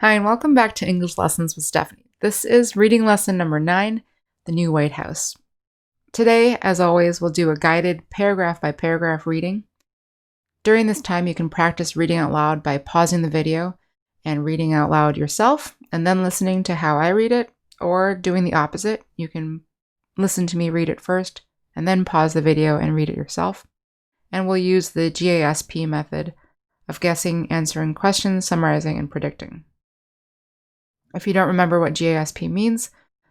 Hi, and welcome back to English Lessons with Stephanie. This is reading lesson number 9, The New White House. Today, as always, we'll do a guided paragraph-by-paragraph reading. During this time, you can practice reading out loud by pausing the video and reading out loud yourself, and then listening to how I read it, or doing the opposite. You can listen to me read it first, and then pause the video and read it yourself. And we'll use the GASP method of guessing, answering questions, summarizing, and predicting. If you don't remember what GASP means,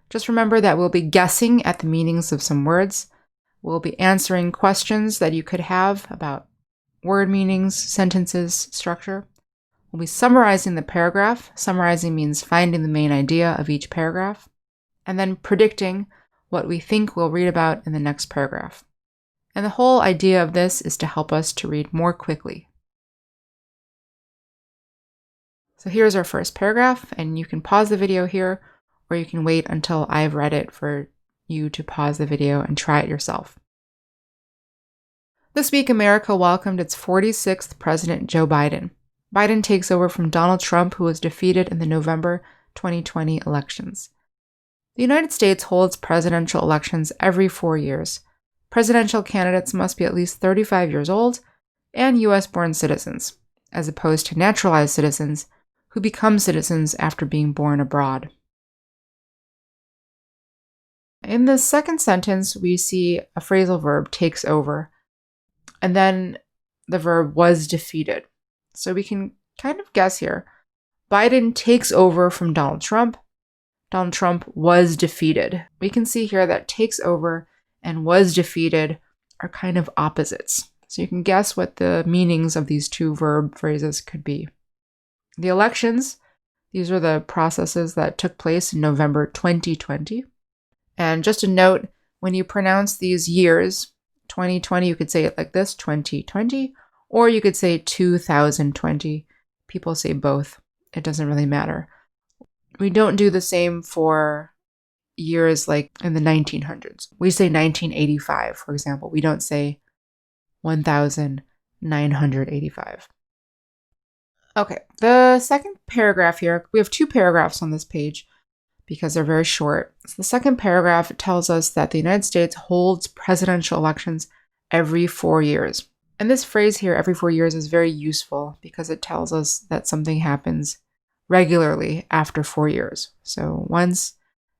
just remember that we'll be guessing at the meanings of some words. We'll be answering questions that you could have about word meanings, sentences, structure. We'll be summarizing the paragraph. Summarizing means finding the main idea of each paragraph, and then predicting what we think we'll read about in the next paragraph. And the whole idea of this is to help us to read more quickly. So here's our first paragraph, and you can pause the video here, or you can wait until I've read it for you to pause the video and try it yourself. This week, America welcomed its 46th President, Joe Biden. Biden takes over from Donald Trump, who was defeated in the November 2020 elections. The United States holds presidential elections every 4 years. Presidential candidates must be at least 35 years old and U.S.-born citizens, as opposed to naturalized citizens who become citizens after being born abroad. In the second sentence, we see a phrasal verb, takes over, and then the verb was defeated. So we can kind of guess here. Biden takes over from Donald Trump. Donald Trump was defeated. We can see here that takes over and was defeated are kind of opposites. So you can guess what the meanings of these two verb phrases could be. The elections, these are the processes that took place in November 2020. And just a note, when you pronounce these years, 2020, you could say it like this, 2020, or you could say 2020. People say both. It doesn't really matter. We don't do the same for years like in the 1900s. We say 1985, for example. We don't say 1985. Okay, the second paragraph here, we have two paragraphs on this page because they're very short. So the second paragraph tells us that the United States holds presidential elections every 4 years. And this phrase here, every 4 years, is very useful because it tells us that something happens regularly after 4 years. So once,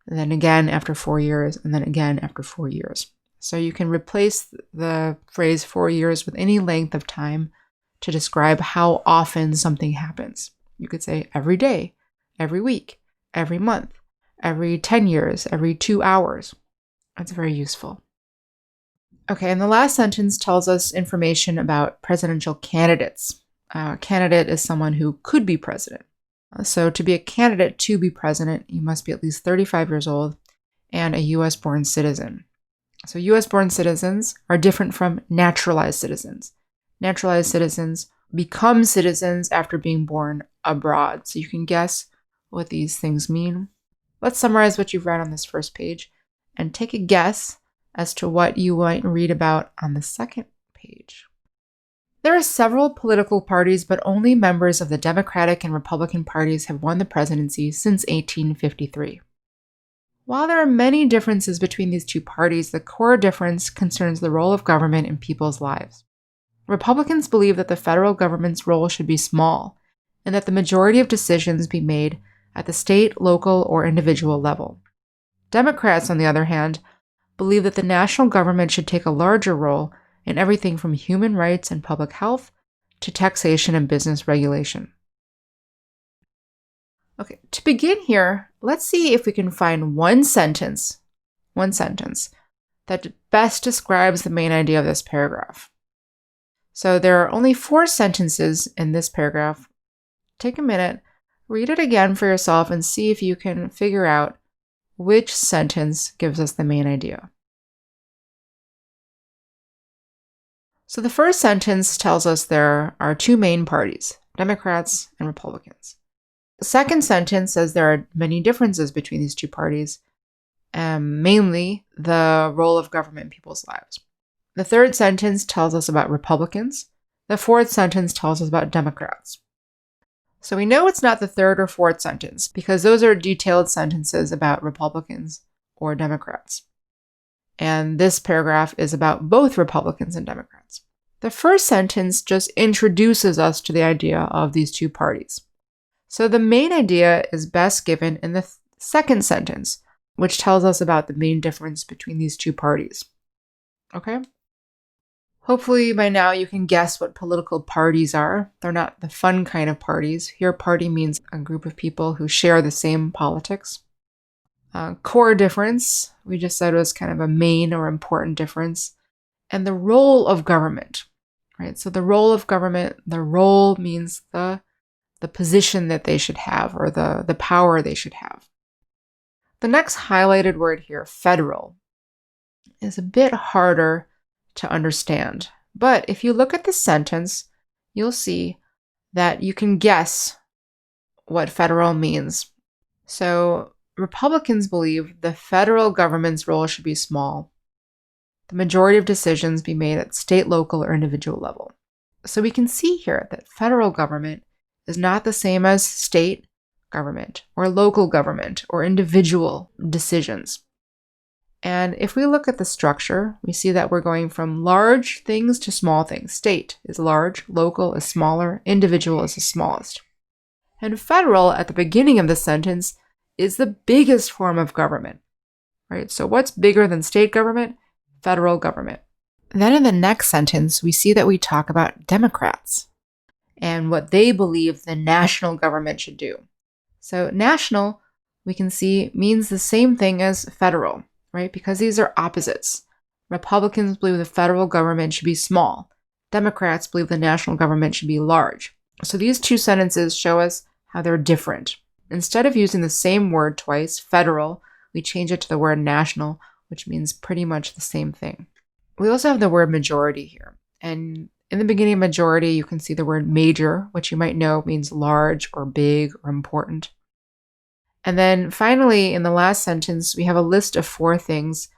and then again after 4 years, and then again after 4 years. So you can replace the phrase 4 years with any length of time to describe how often something happens. You could say every day, every week, every month, every 10 years, every 2 hours. That's very useful. Okay, and the last sentence tells us information about presidential candidates. A candidate is someone who could be president. So to be a candidate to be president, you must be at least 35 years old and a U.S.-born citizen. So U.S.-born citizens are different from naturalized citizens. Naturalized citizens become citizens after being born abroad. So you can guess what these things mean. Let's summarize what you've read on this first page and take a guess as to what you might read about on the second page. There are several political parties, but only members of the Democratic and Republican parties have won the presidency since 1853. While there are many differences between these two parties, the core difference concerns the role of government in people's lives. Republicans believe that the federal government's role should be small, and that the majority of decisions be made at the state, local, or individual level. Democrats, on the other hand, believe that the national government should take a larger role in everything from human rights and public health to taxation and business regulation. Okay, to begin here, let's see if we can find one sentence that best describes the main idea of this paragraph. So there are only 4 sentences in this paragraph. Take a minute, read it again for yourself, and see if you can figure out which sentence gives us the main idea. So the first sentence tells us there are 2 main parties, Democrats and Republicans. The second sentence says there are many differences between these 2 parties, mainly the role of government in people's lives. The third sentence tells us about Republicans. The fourth sentence tells us about Democrats. So we know it's not the third or fourth sentence because those are detailed sentences about Republicans or Democrats. And this paragraph is about both Republicans and Democrats. The first sentence just introduces us to the idea of these two parties. So the main idea is best given in the second sentence, which tells us about the main difference between these two parties. Okay? Hopefully by now you can guess what political parties are. They're not the fun kind of parties. Here, party means a group of people who share the same politics. Core difference, we just said was kind of a main or important difference. And the role of government, right? So the role of government, the role means the position that they should have or the power they should have. The next highlighted word here, federal, is a bit harder to understand. But if you look at the sentence, you'll see that you can guess what federal means. So Republicans believe the federal government's role should be small. The majority of decisions be made at state, local, or individual level. So we can see here that federal government is not the same as state government or local government or individual decisions. And if we look at the structure, we see that we're going from large things to small things. State is large, local is smaller, individual is the smallest. And federal, at the beginning of the sentence, is the biggest form of government, right? So what's bigger than state government? Federal government. Then in the next sentence, we see that we talk about Democrats and what they believe the national government should do. So national, we can see, means the same thing as federal, right? Because these are opposites. Republicans believe the federal government should be small. Democrats believe the national government should be large. So these two sentences show us how they're different. Instead of using the same word twice, federal, we change it to the word national, which means pretty much the same thing. We also have the word majority here. And in the beginning of majority, you can see the word major, which you might know means large or big or important. And then finally, in the last sentence, we have a list of 4 things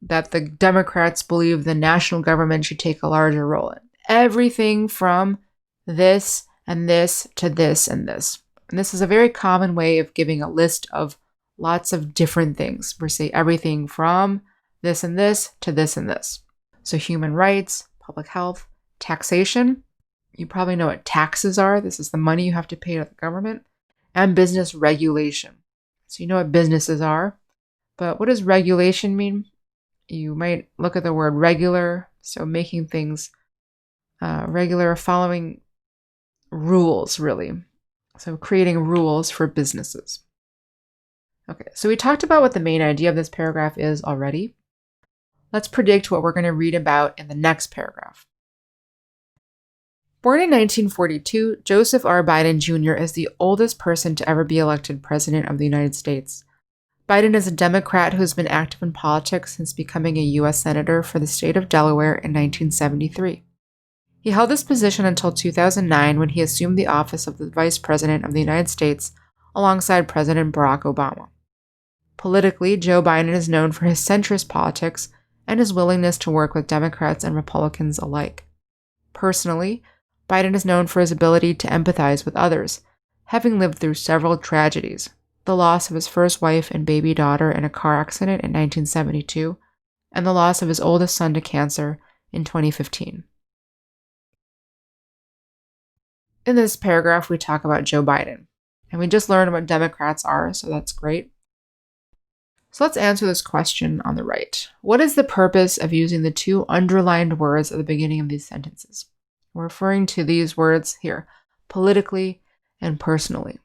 that the Democrats believe the national government should take a larger role in. Everything from this and this to this and this. And this is a very common way of giving a list of lots of different things. We say everything from this and this to this and this. So human rights, public health, taxation. You probably know what taxes are. This is the money you have to pay to the government. And business regulation. So you know what businesses are. But what does regulation mean? You might look at the word regular. So making things regular, following rules, really. So creating rules for businesses. Okay, so we talked about what the main idea of this paragraph is already. Let's predict what we're going to read about in the next paragraph. Born in 1942, Joseph R. Biden Jr. is the oldest person to ever be elected President of the United States. Biden is a Democrat who has been active in politics since becoming a U.S. Senator for the state of Delaware in 1973. He held this position until 2009 when he assumed the office of the Vice President of the United States alongside President Barack Obama. Politically, Joe Biden is known for his centrist politics and his willingness to work with Democrats and Republicans alike. Personally, Biden is known for his ability to empathize with others, having lived through several tragedies: the loss of his first wife and baby daughter in a car accident in 1972, and the loss of his oldest son to cancer in 2015. In this paragraph, we talk about Joe Biden, and we just learned what Democrats are, so that's great. So let's answer this question on the right. What is the purpose of using the 2 underlined words at the beginning of these sentences? We're referring to these words here, politically and personally.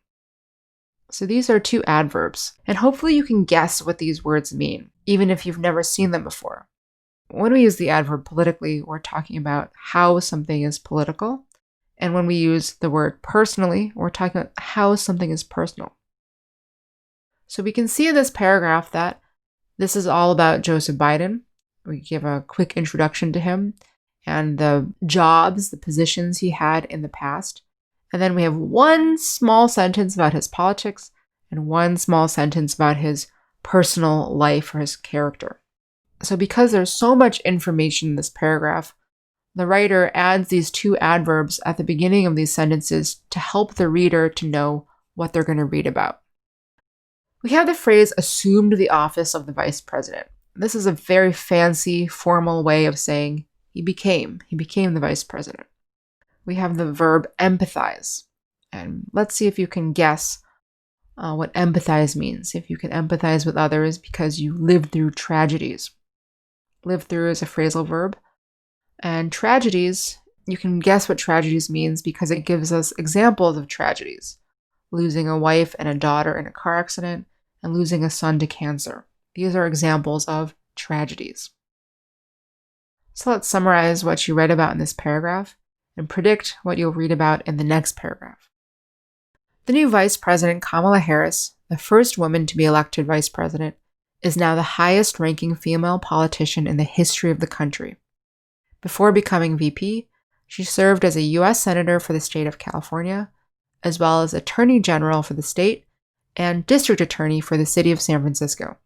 So these are 2 adverbs, and hopefully you can guess what these words mean, even if you've never seen them before. When we use the adverb politically, we're talking about how something is political. And when we use the word personally, we're talking about how something is personal. So we can see in this paragraph that this is all about Joseph Biden. We give a quick introduction to him and the jobs, the positions he had in the past. And then we have one small sentence about his politics and one small sentence about his personal life or his character. So because there's so much information in this paragraph, The writer adds these two adverbs at the beginning of these sentences to help the reader to know what they're going to read about. We have the phrase assumed the office of the vice president. This is a very fancy, formal way of saying he became the vice president. We have the verb empathize. And let's see if you can guess what empathize means. If you can empathize with others because you lived through tragedies. Live through is a phrasal verb. And tragedies, you can guess what tragedies means because it gives us examples of tragedies. Losing a wife and a daughter in a car accident, and losing a son to cancer. These are examples of tragedies. So let's summarize what you read about in this paragraph and predict what you'll read about in the next paragraph. The new Vice President, Kamala Harris, the first woman to be elected vice president, is now the highest-ranking female politician in the history of the country. Before becoming VP, she served as a U.S. Senator for the state of California, as well as Attorney General for the state and District Attorney for the city of San Francisco.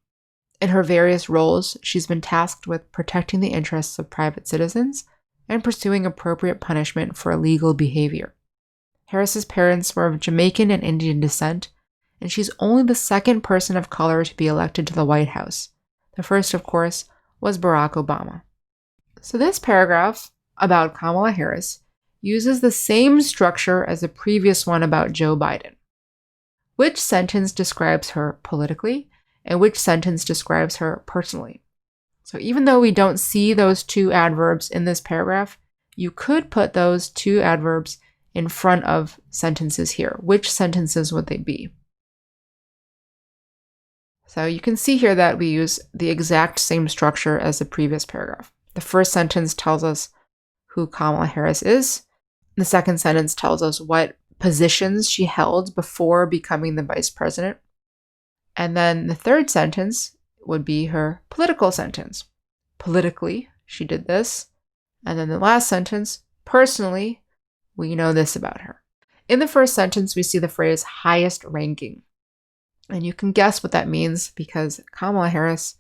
In her various roles, she's been tasked with protecting the interests of private citizens and pursuing appropriate punishment for illegal behavior. Harris's parents were of Jamaican and Indian descent, and she's only the second person of color to be elected to the White House. The first, of course, was Barack Obama. So this paragraph about Kamala Harris uses the same structure as the previous one about Joe Biden. Which sentence describes her politically, and which sentence describes her personally? So even though we don't see those two adverbs in this paragraph, you could put those two adverbs in front of sentences here. Which sentences would they be? So you can see here that we use the exact same structure as the previous paragraph. The first sentence tells us who Kamala Harris is. The second sentence tells us what positions she held before becoming the vice president. And then the third sentence would be her political sentence. Politically, she did this. And then the last sentence, personally, we know this about her. In the first sentence, we see the phrase highest ranking. And you can guess what that means because Kamala Harris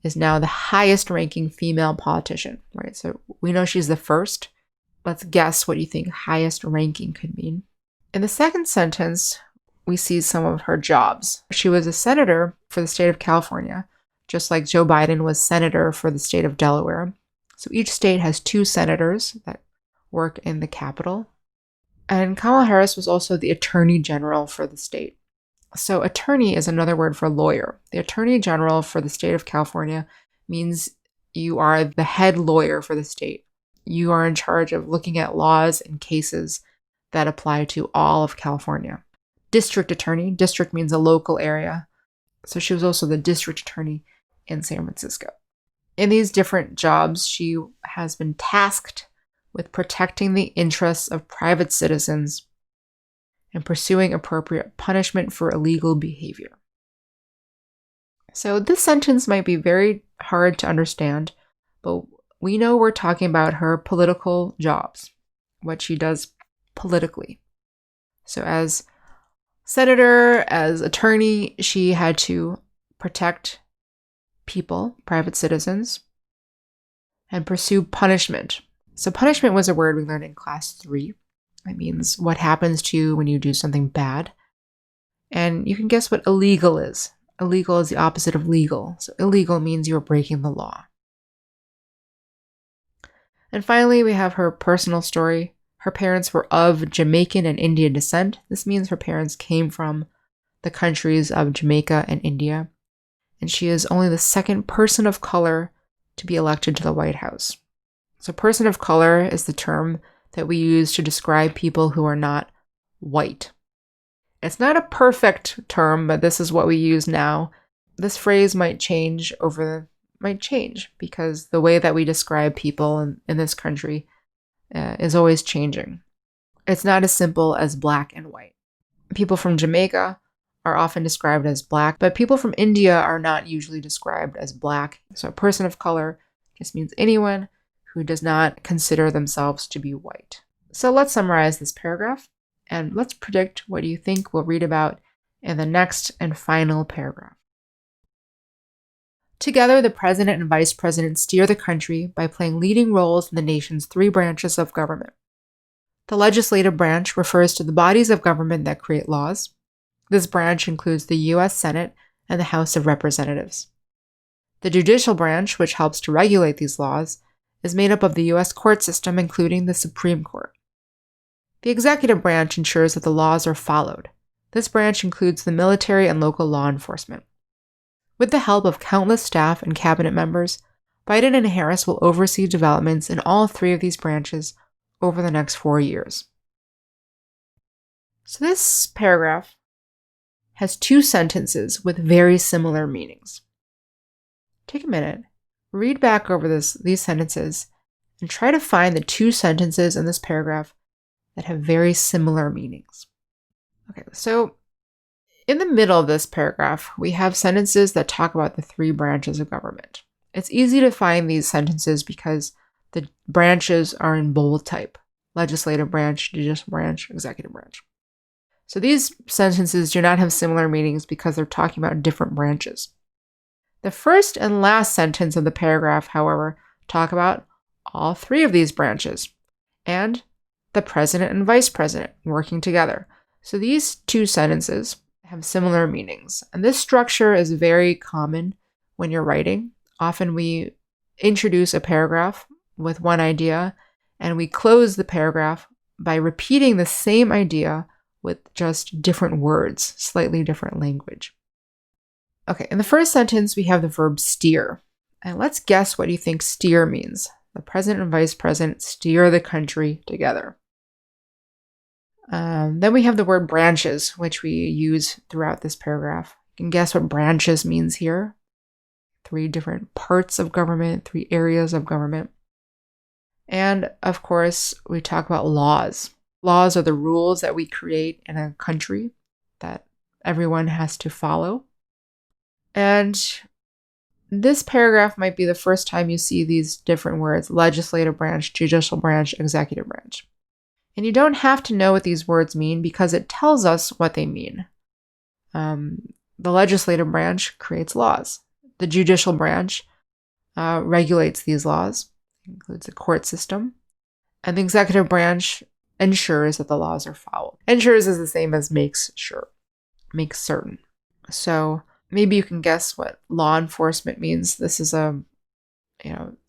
is now the highest ranking female politician, right? So we know she's the first. Let's guess what you think highest ranking could mean. In the second sentence, we see some of her jobs. She was a senator for the state of California, just like Joe Biden was senator for the state of Delaware. So each state has two senators that work in the Capitol. And Kamala Harris was also the attorney general for the state. So attorney is another word for lawyer. The attorney general for the state of California means you are the head lawyer for the state. You are in charge of looking at laws and cases that apply to all of California. District attorney, district means a local area. So she was also the district attorney in San Francisco. In these different jobs, she has been tasked with protecting the interests of private citizens and pursuing appropriate punishment for illegal behavior. So this sentence might be very hard to understand, but we know we're talking about her political jobs, what she does politically. So as senator, as attorney, she had to protect people, private citizens, and pursue punishment. So punishment was a word we learned in class 3. It means what happens to you when you do something bad. And you can guess what illegal is. Illegal is the opposite of legal. So illegal means you're breaking the law. And finally, we have her personal story. Her parents were of Jamaican and Indian descent. This means her parents came from the countries of Jamaica and India. And she is only the second person of color to be elected to the White House. So person of color is the term that we use to describe people who are not white. It's not a perfect term, but this is what we use now. This phrase might change because the way that we describe people in this country is always changing. It's not as simple as black and white. People from Jamaica are often described as black, but people from India are not usually described as black. So a person of color just means anyone who does not consider themselves to be white. So let's summarize this paragraph, and let's predict what you think we'll read about in the next and final paragraph. Together, the president and vice president steer the country by playing leading roles in the nation's three branches of government. The legislative branch refers to the bodies of government that create laws. This branch includes the U.S. Senate and the House of Representatives. The judicial branch, which helps to regulate these laws, is made up of the U.S. court system, including the Supreme Court. The executive branch ensures that the laws are followed. This branch includes the military and local law enforcement. With the help of countless staff and cabinet members, Biden and Harris will oversee developments in all three of these branches over the next 4 years. So this paragraph has two sentences with very similar meanings. Take a minute, read back over these sentences, and try to find the two sentences in this paragraph that have very similar meanings. Okay, so in the middle of this paragraph, we have sentences that talk about the three branches of government. It's easy to find these sentences because the branches are in bold type: legislative branch, judicial branch, executive branch. So these sentences do not have similar meanings because they're talking about different branches. The first and last sentence of the paragraph, however, talk about all three of these branches and the president and vice president working together. So these two sentences have similar meanings. And this structure is very common when you're writing. Often we introduce a paragraph with one idea and we close the paragraph by repeating the same idea with just different words, slightly different language. Okay, in the first sentence, we have the verb steer. And let's guess what you think steer means. The president and vice president steer the country together. Then we have the word branches, which we use throughout this paragraph. You can guess what branches means here. 3 different parts of government, 3 areas of government. And of course, we talk about laws. Laws are the rules that we create in a country that everyone has to follow. And this paragraph might be the first time you see these different words: legislative branch, judicial branch, executive branch. And you don't have to know what these words mean because it tells us what they mean. The legislative branch creates laws. The judicial branch regulates these laws. It includes the court system. And the executive branch ensures that the laws are followed. Ensures is the same as makes sure, makes certain. So maybe you can guess what law enforcement means. This is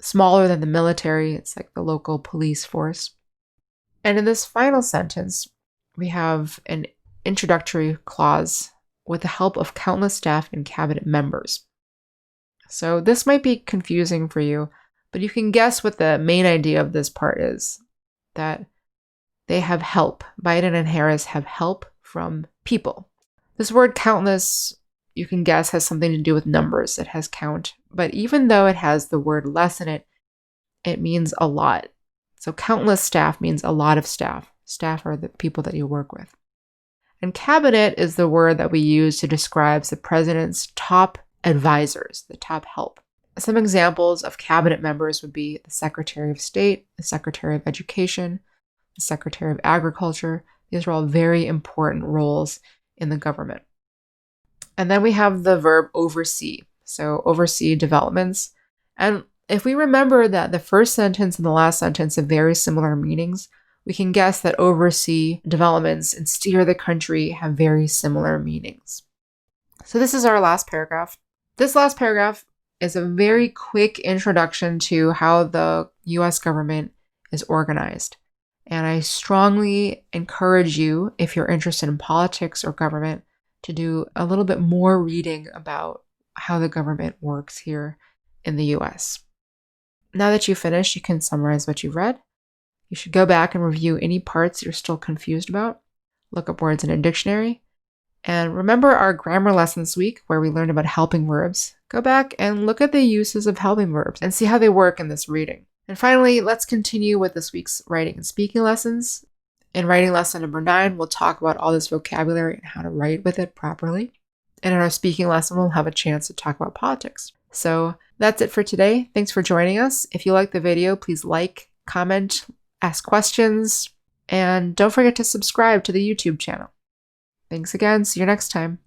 smaller than the military. It's like the local police force. And in this final sentence, we have an introductory clause: with the help of countless staff and cabinet members. So this might be confusing for you, but you can guess what the main idea of this part is: that they have help. Biden and Harris have help from people. This word countless, you can guess, has something to do with numbers. It has count. But even though it has the word less in it, it means a lot. So countless staff means a lot of staff. Staff are the people that you work with. And cabinet is the word that we use to describe the president's top advisors, the top help. Some examples of cabinet members would be the Secretary of State, the Secretary of Education, the Secretary of Agriculture. These are all very important roles in the government. And then we have the verb oversee. So oversee developments. And if we remember that the first sentence and the last sentence have very similar meanings, we can guess that oversee developments and steer the country have very similar meanings. So this is our last paragraph. This last paragraph is a very quick introduction to how the US government is organized. And I strongly encourage you, if you're interested in politics or government, to do a little bit more reading about how the government works here in the US. Now that you've finished, you can summarize what you've read. You should go back and review any parts you're still confused about. Look up words in a dictionary. And remember our grammar lessons week where we learned about helping verbs. Go back and look at the uses of helping verbs and see how they work in this reading. And finally, let's continue with this week's writing and speaking lessons. In writing lesson number 9, we'll talk about all this vocabulary and how to write with it properly. And in our speaking lesson, we'll have a chance to talk about politics. So that's it for today. Thanks for joining us. If you liked the video, please like, comment, ask questions, and don't forget to subscribe to the YouTube channel. Thanks again. See you next time.